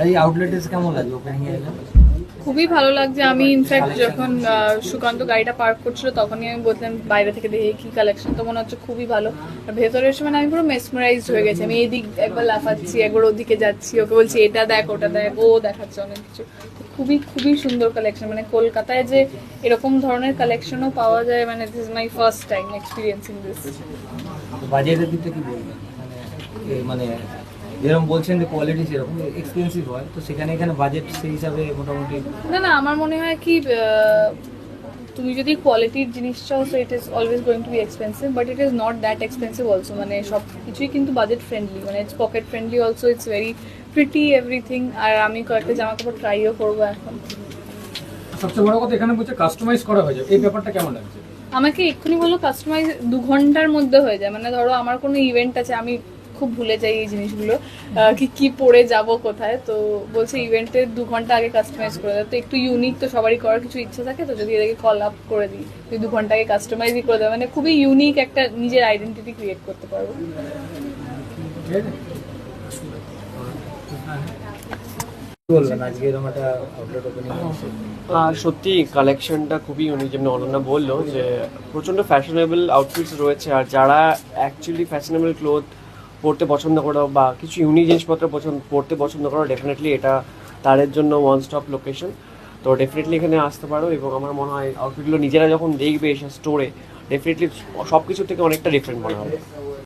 এই আউটলেট এসে কেমন লাগছে ওপেনিং এ এলে? খুবই ভালো লাগছে। আমি ইনফ্যাক্ট যখন সুকান্ত গাড়িটা পার্ক করছিল তখনই আমি বললাম বাইরে থেকে দেখে কি কালেকশন, তো মনে হচ্ছে খুবই ভালো। আর ভেতরে এসে মানে আমি পুরো মেসমারাইজড হয়ে গেছি। আমি এদিক একবার লাফাচ্ছি, একবার ওদিকে যাচ্ছি, ওকে বলছি এটা দেখ ওটা দেখ, ও দেখাচ্ছে অনেক কিছু। তো খুবই খুবই সুন্দর কালেকশন, মানে কলকাতায় যে এরকম ধরনের কালেকশনও পাওয়া যায়, মানে this is my first time experiencing this. বাজেটের দিকটা কি বলবেন? মানে যেরকম বলছেন যে কোয়ালিটি সেরকম এক্সপেন্সিভ হয়, তো সেখানে এখানে বাজেট সেই হিসাবে মোটামুটি। না না, আমার মনে হয় কি তুমি যদি কোয়ালিটির জিনিস চাও so it is always going to be expensive, but it is not that expensive also. মানে সব কিছুই কিন্তু বাজেট ফ্রেন্ডলি, মানে it's pocket friendly also, it's very pretty everything. আর আমি কয়েকটা জামা কাপড় ট্রাইও করবো এখন। সবচেয়ে বড় কথা এখানে বলছে কাস্টমাইজ করা হয়ে যায়, এই ব্যাপারটা কেমন লাগছে? আমাকে এক্ষুনি বললো কাস্টমাইজ 2 ঘন্টার মধ্যে হয়ে যায়। মানে ধরো আমার কোনো ইভেন্ট আছে, আমি খুব ভুলে যাই এই জিনিসগুলো, কি পরে যাব কোথায়, তো বলছে ইভেন্টের 2 ঘন্টা আগে কাস্টমাইজ করে দেয়। তো একটু ইউনিক, তো সবারই করার কিছু ইচ্ছা থাকে, তো যদি এদেরকে কল আপ করে দিই 2 ঘন্টা আগে কাস্টমাইজই করে দেয়, মানে খুবই ইউনিক একটা নিজের আইডেন্টিটি ক্রিয়েট করতে পারবো। কি বলবেন আজকে এরকম একটা আউটলেট ওপেনিং হচ্ছে? সত্যি কালেকশনটা খুবই ইউনিক, যেমন অনন্যা বললো যে প্রচণ্ড ফ্যাশনেবল আউটফিটস রয়েছে। আর যারা অ্যাকচুয়ালি ফ্যাশনেবল ক্লোথ পরতে পছন্দ করো বা কিছু ইউনিক জিনিসপত্র পরতে পছন্দ করো, ডেফিনেটলি এটা তাদের জন্য ওয়ান স্টপ লোকেশন। তো ডেফিনেটলি এখানে আসতে পারো, এবং আমার মনে হয় আউটফিটগুলো নিজেরা যখন দেখবে এসে স্টোরে, ডেফিনেটলি সব কিছু থেকে অনেকটা ডিফারেন্ট মনে হবে।